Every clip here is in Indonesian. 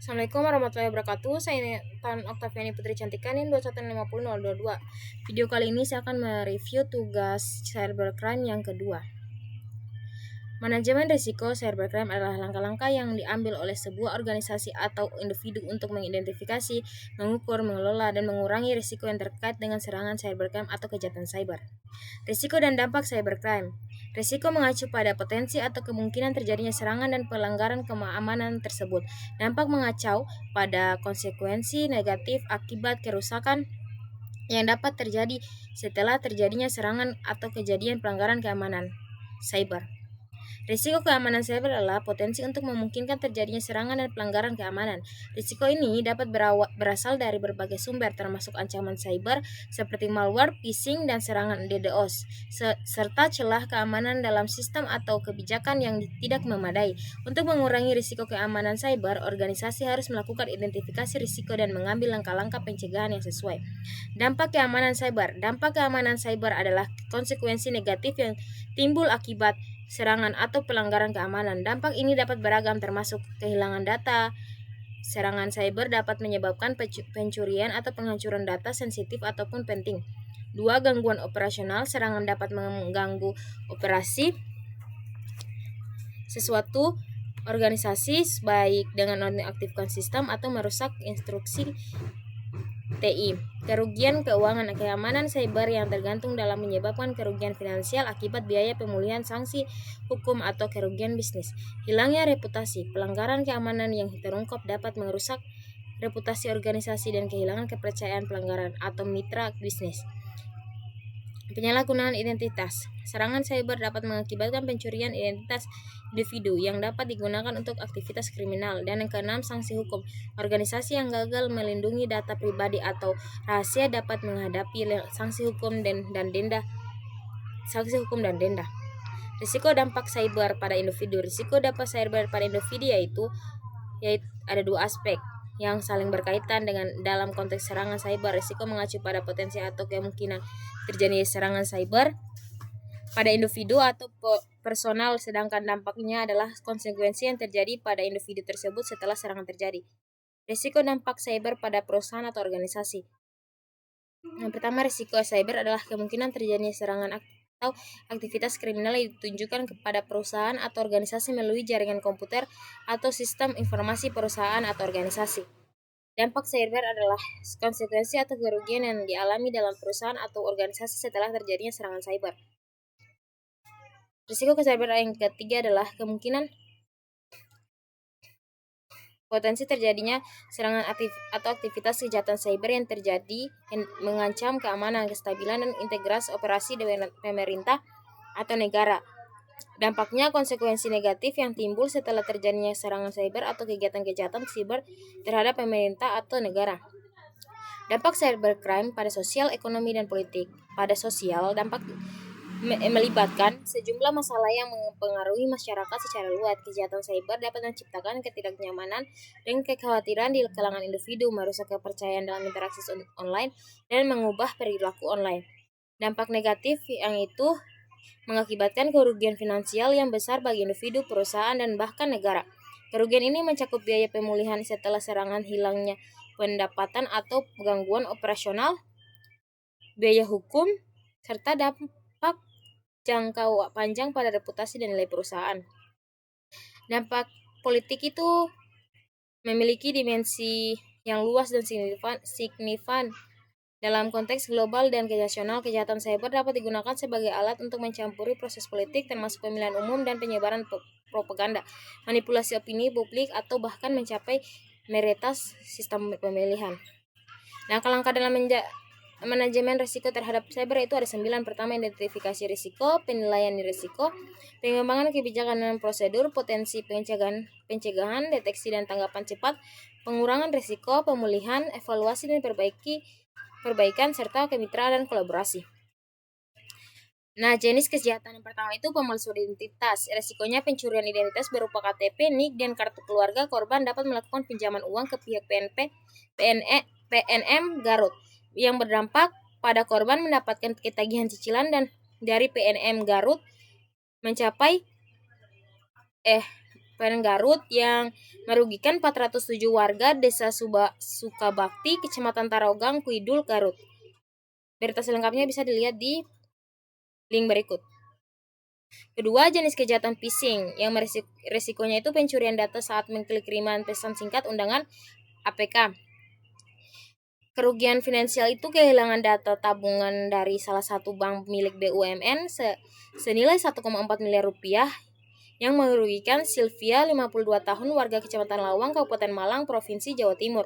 Assalamualaikum warahmatullahi wabarakatuh. Saya Tan Oktaviani Putri Cantikan, 2150022. Video kali ini saya akan mereview tugas cybercrime yang kedua. Manajemen risiko cybercrime adalah langkah-langkah yang diambil oleh sebuah organisasi atau individu untuk mengidentifikasi, mengukur, mengelola, dan mengurangi risiko yang terkait dengan serangan cybercrime atau kejahatan cyber. Risiko dan dampak cybercrime. Risiko mengacu pada potensi atau kemungkinan terjadinya serangan dan pelanggaran keamanan tersebut. Dampak mengacau pada konsekuensi negatif akibat kerusakan yang dapat terjadi setelah terjadinya serangan atau kejadian pelanggaran keamanan cyber. Risiko keamanan cyber adalah potensi untuk memungkinkan terjadinya serangan dan pelanggaran keamanan. Risiko ini dapat berasal dari berbagai sumber termasuk ancaman cyber seperti malware, phishing, dan serangan DDoS, serta celah keamanan dalam sistem atau kebijakan yang tidak memadai. Untuk mengurangi risiko keamanan cyber, organisasi harus melakukan identifikasi risiko dan mengambil langkah-langkah pencegahan yang sesuai. Dampak keamanan cyber. Dampak keamanan cyber adalah konsekuensi negatif yang timbul akibat serangan atau pelanggaran keamanan. Dampak ini dapat beragam termasuk kehilangan data. Serangan cyber dapat menyebabkan pencurian atau penghancuran data sensitif ataupun penting. 2. Gangguan operasional. Serangan dapat mengganggu operasi sesuatu organisasi baik dengan mengaktifkan sistem atau merusak instruksi TI. Kerugian keuangan. Keamanan cyber yang tergantung dalam menyebabkan kerugian finansial akibat biaya pemulihan sanksi hukum atau kerugian bisnis. Hilangnya reputasi. Pelanggaran keamanan yang terungkap dapat merusak reputasi organisasi dan kehilangan kepercayaan pelanggaran atau mitra bisnis. Penyalahgunaan identitas. Serangan cyber dapat mengakibatkan pencurian identitas individu yang dapat digunakan untuk aktivitas kriminal. Dan yang keenam, sanksi hukum. Organisasi yang gagal melindungi data pribadi atau rahasia dapat menghadapi sanksi hukum dan denda. Risiko dampak cyber pada individu. Risiko dampak cyber pada individu yaitu ada dua aspek yang saling berkaitan dengan dalam konteks serangan cyber. Risiko mengacu pada potensi atau kemungkinan terjadinya serangan cyber pada individu atau personal, sedangkan dampaknya adalah konsekuensi yang terjadi pada individu tersebut setelah serangan terjadi. Risiko dampak cyber pada perusahaan atau organisasi. Yang pertama, risiko cyber adalah kemungkinan terjadinya serangan atau aktivitas kriminal yang ditunjukkan kepada perusahaan atau organisasi melalui jaringan komputer atau sistem informasi perusahaan atau organisasi. Dampak cyber adalah konsekuensi atau kerugian yang dialami dalam perusahaan atau organisasi setelah terjadinya serangan cyber. Risiko cyber yang ketiga adalah kemungkinan potensi terjadinya serangan atau aktivitas kejahatan cyber yang terjadi yang mengancam keamanan, kestabilan, dan integritas operasi pemerintah atau negara. Dampaknya konsekuensi negatif yang timbul setelah terjadinya serangan cyber atau kegiatan kejahatan cyber terhadap pemerintah atau negara. Dampak cybercrime pada sosial, ekonomi, dan politik. Pada sosial, dampak melibatkan sejumlah masalah yang mempengaruhi masyarakat secara luas. Kejahatan cyber dapat menciptakan ketidaknyamanan dan kekhawatiran di kalangan individu, merusak kepercayaan dalam interaksi online, dan mengubah perilaku online. Dampak negatif yang itu mengakibatkan kerugian finansial yang besar bagi individu, perusahaan, dan bahkan negara. Kerugian ini mencakup biaya pemulihan setelah serangan, hilangnya pendapatan atau gangguan operasional, biaya hukum, serta dampak jangka panjang pada reputasi dan nilai perusahaan. Dampak politik itu memiliki dimensi yang luas dan signifikan. Dalam konteks global dan nasional, kejahatan cyber dapat digunakan sebagai alat untuk mencampuri proses politik termasuk pemilihan umum dan penyebaran propaganda, manipulasi opini publik, atau bahkan mencapai meretas sistem pemilihan. Langkah-langkah dalam manajemen risiko terhadap cyber itu ada 9. Pertama, identifikasi risiko, penilaian risiko, pengembangan kebijakan dan prosedur, potensi pencegahan, deteksi dan tanggapan cepat, pengurangan risiko, pemulihan, evaluasi dan perbaikan, serta kemitraan dan kolaborasi. Nah, jenis kejahatan yang pertama itu pemalsuan identitas. Resikonya pencurian identitas berupa KTP, NIK, dan kartu keluarga. Korban dapat melakukan pinjaman uang ke pihak PNM Garut yang berdampak pada korban mendapatkan ketagihan cicilan dan dari PNM Garut mencapai Pn Garut yang merugikan 407 warga Desa Sukabakti, Kecamatan Tarogang, Kuidul, Garut. Berita selengkapnya bisa dilihat di link berikut. Kedua, jenis kejahatan phishing yang resikonya itu pencurian data saat mengklik kiriman pesan singkat undangan APK. Kerugian finansial itu kehilangan data tabungan dari salah satu bank milik BUMN senilai 1,4 miliar rupiah yang merugikan Sylvia, 52 tahun, warga Kecamatan Lawang, Kabupaten Malang, Provinsi Jawa Timur.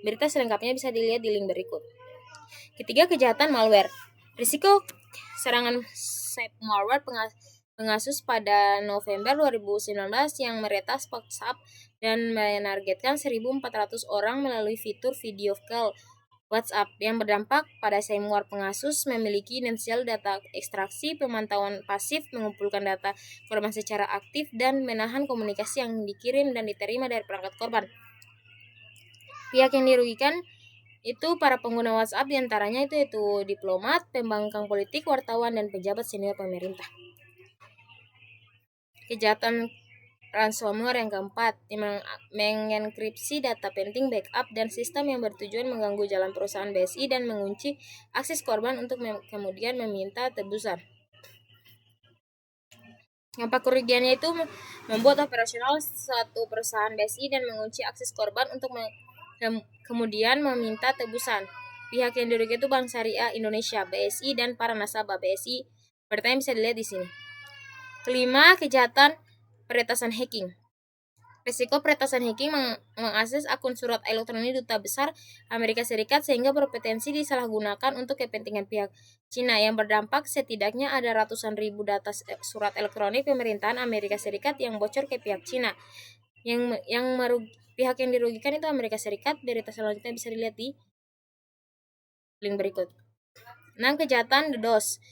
Berita selengkapnya bisa dilihat di link berikut. Ketiga, kejahatan malware. Risiko serangan malware pengasus pada November 2019 yang meretas WhatsApp dan menargetkan 1.400 orang melalui fitur video call WhatsApp yang berdampak pada semua pengasus memiliki inisial data ekstraksi, pemantauan pasif, mengumpulkan data korban secara aktif, dan menahan komunikasi yang dikirim dan diterima dari perangkat korban. Pihak yang dirugikan itu para pengguna WhatsApp, diantaranya yaitu diplomat, pembangkang politik, wartawan, dan pejabat senior pemerintah. Kejahatan ransomware yang keempat, mengenkripsi data penting, backup, dan sistem yang bertujuan mengganggu jalan perusahaan BSI dan mengunci akses korban untuk kemudian meminta tebusan. Dampak kerugiannya itu membuat operasional suatu perusahaan BSI dan mengunci akses korban untuk kemudian meminta tebusan. Pihak yang dirugikan itu Bank Syariah Indonesia, BSI, dan para nasabah BSI. Bertanya bisa dilihat di sini. Kelima, kejahatan peretasan hacking. Risiko peretasan hacking mengakses akun surat elektronik Duta Besar Amerika Serikat sehingga berpotensi disalahgunakan untuk kepentingan pihak Cina yang berdampak setidaknya ada ratusan ribu data surat elektronik pemerintahan Amerika Serikat yang bocor ke pihak Cina. Pihak yang dirugikan itu Amerika Serikat. Berita selanjutnya bisa dilihat di link berikut. 6. Kejahatan DDoS.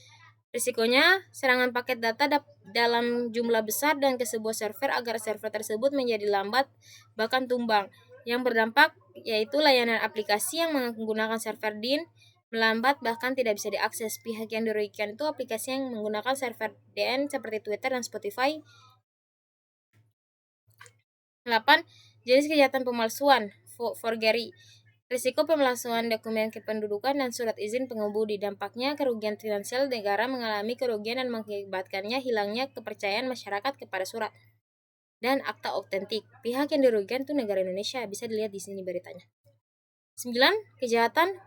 Risikonya serangan paket data dalam jumlah besar dan ke sebuah server agar server tersebut menjadi lambat bahkan tumbang. Yang berdampak yaitu layanan aplikasi yang menggunakan server DIN melambat bahkan tidak bisa diakses. Pihak yang dirugikan itu aplikasi yang menggunakan server DN seperti Twitter dan Spotify. 8. Jenis kejahatan pemalsuan, forgery. Risiko pemalsuan dokumen kependudukan dan surat izin pengemudi. Dampaknya kerugian finansial negara mengalami kerugian dan mengakibatkannya hilangnya kepercayaan masyarakat kepada surat dan akta otentik. Pihak yang dirugikan itu negara Indonesia. Bisa dilihat di sini beritanya. 9. Kejahatan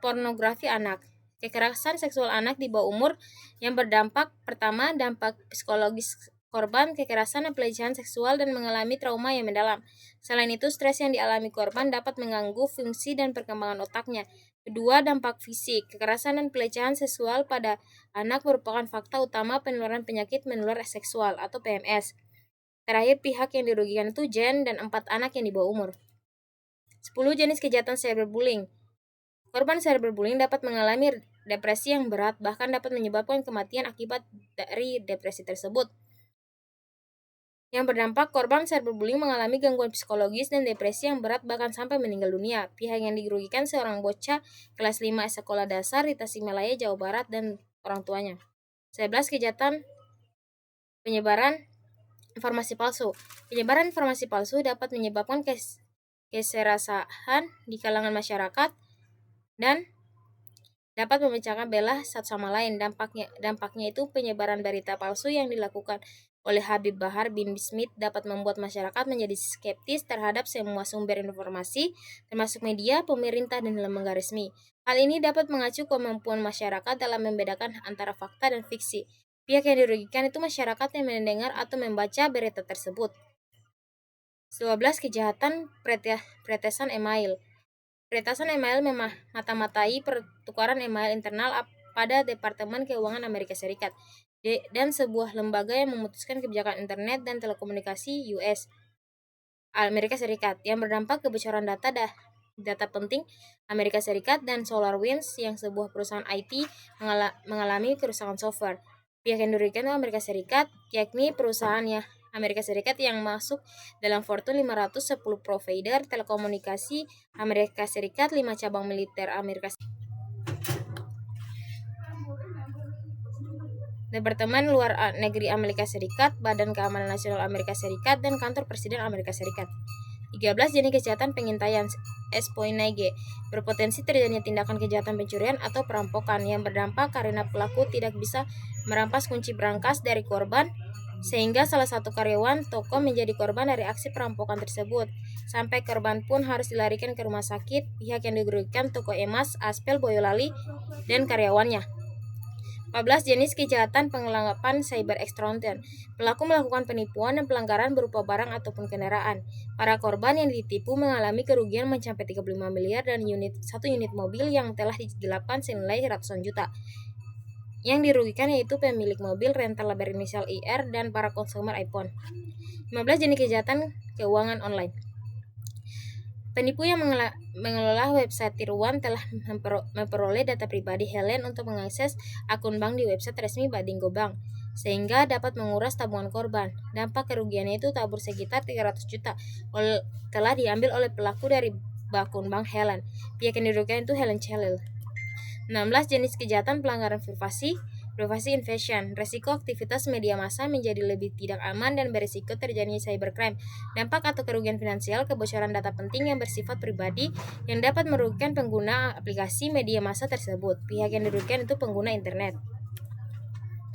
pornografi anak. Kekerasan seksual anak di bawah umur yang berdampak pertama, dampak psikologis korban kekerasan dan pelecehan seksual dan mengalami trauma yang mendalam. Selain itu, stres yang dialami korban dapat mengganggu fungsi dan perkembangan otaknya. Kedua, dampak fisik. Kekerasan dan pelecehan seksual pada anak merupakan fakta utama penularan penyakit menular seksual atau PMS. Terakhir, pihak yang dirugikan itu Jen dan 4 anak yang di bawah umur. 10. Jenis kejahatan cyberbullying. Korban cyberbullying dapat mengalami depresi yang berat, bahkan dapat menyebabkan kematian akibat dari depresi tersebut. Yang berdampak, korban cyberbullying mengalami gangguan psikologis dan depresi yang berat bahkan sampai meninggal dunia. Pihak yang dirugikan seorang bocah kelas 5 sekolah dasar di Tasikmalaya, Jawa Barat dan orang tuanya. 11. Kejahatan penyebaran informasi palsu. Penyebaran informasi palsu dapat menyebabkan keserasahan di kalangan masyarakat dan dapat memecahkan belah satu sama lain. Dampaknya itu penyebaran berita palsu yang dilakukan oleh Habib Bahar bin Smith dapat membuat masyarakat menjadi skeptis terhadap semua sumber informasi, termasuk media, pemerintah, dan lembaga resmi. Hal ini dapat mengacu kemampuan masyarakat dalam membedakan antara fakta dan fiksi. Pihak yang dirugikan itu masyarakat yang mendengar atau membaca berita tersebut. 12. Kejahatan peretesan email. Peretesan email memata-matai pertukaran email internal pada Departemen Keuangan Amerika Serikat dan sebuah lembaga yang memutuskan kebijakan internet dan telekomunikasi US Amerika Serikat yang berdampak kebocoran data penting Amerika Serikat dan SolarWinds yang sebuah perusahaan IT mengalami kerusakan software. Pihak yang dirugikan Amerika Serikat, yakni perusahaannya Amerika Serikat yang masuk dalam Fortune 510 provider telekomunikasi Amerika Serikat, 5 cabang militer Amerika Serikat, Departemen Luar Negeri Amerika Serikat, Badan Keamanan Nasional Amerika Serikat, dan Kantor Presiden Amerika Serikat. 13. Jenis kejahatan pengintaian espionage, berpotensi terjadinya tindakan kejahatan pencurian atau perampokan yang berdampak karena pelaku tidak bisa merampas kunci berangkas dari korban, sehingga salah satu karyawan toko menjadi korban dari aksi perampokan tersebut. Sampai korban pun harus dilarikan ke rumah sakit. Pihak yang dirugikan toko emas, Aspel, Boyolali, dan karyawannya. 14. Jenis kejahatan penggelapan cyber extortion. Pelaku melakukan penipuan dan pelanggaran berupa barang ataupun kendaraan. Para korban yang ditipu mengalami kerugian mencapai 35 miliar dan satu unit mobil yang telah digelapkan senilai ratusan juta. Yang dirugikan yaitu pemilik mobil rental berinisial IR dan para konsumer iPhone. 15. Jenis kejahatan keuangan online. Penipu yang mengelola website tiruan telah memperoleh data pribadi Helen untuk mengakses akun bank di website resmi Badingo Bank, sehingga dapat menguras tabungan korban. Dampak kerugiannya itu tabur sekitar 300 juta telah diambil oleh pelaku dari akun bank Helen. Pihak yang dirugikan itu Helen Chelil. 16. Jenis kejahatan pelanggaran privasi invasion. Resiko aktivitas media massa menjadi lebih tidak aman dan berisiko terjadinya cybercrime. Dampak atau kerugian finansial, kebocoran data penting yang bersifat pribadi yang dapat merugikan pengguna aplikasi media massa tersebut. Pihak yang dirugikan itu pengguna internet.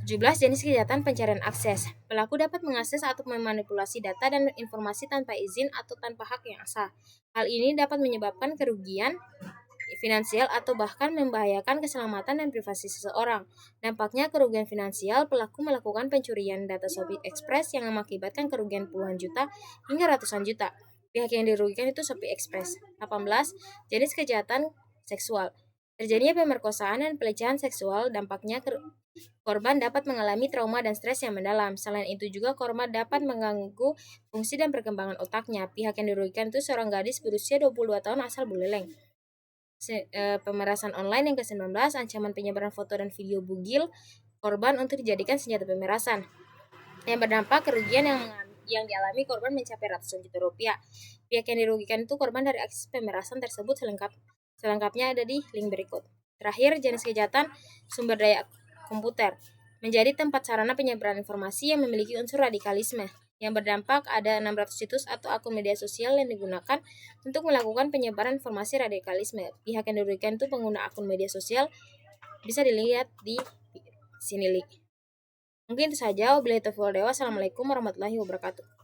17. Jenis kejahatan pencarian akses. Pelaku dapat mengakses atau memanipulasi data dan informasi tanpa izin atau tanpa hak yang sah. Hal ini dapat menyebabkan kerugian finansial atau bahkan membahayakan keselamatan dan privasi seseorang. Dampaknya kerugian finansial, pelaku melakukan pencurian data Shopee Express yang mengakibatkan kerugian puluhan juta hingga ratusan juta. Pihak yang dirugikan itu Shopee Express. 18. Jenis kejahatan seksual. Terjadinya pemerkosaan dan pelecehan seksual, dampaknya korban dapat mengalami trauma dan stres yang mendalam. Selain itu juga korban dapat mengganggu fungsi dan perkembangan otaknya. Pihak yang dirugikan itu seorang gadis berusia 22 tahun asal Buleleng. Pemerasan online yang ke-19, ancaman penyebaran foto dan video bugil korban untuk dijadikan senjata pemerasan yang berdampak kerugian yang dialami korban mencapai ratusan juta rupiah. Pihak yang dirugikan itu korban dari aksi pemerasan tersebut. Selengkapnya ada di link berikut. Terakhir, jenis kejahatan sumber daya komputer menjadi tempat sarana penyebaran informasi yang memiliki unsur radikalisme yang berdampak. Ada 600 situs atau akun media sosial yang digunakan untuk melakukan penyebaran informasi radikalisme. Pihak yang dirugikan itu pengguna akun media sosial, bisa dilihat di sini link. Mungkin itu saja. Wabillahi taufiq wal hidayah. Wassalamualaikum warahmatullahi wabarakatuh.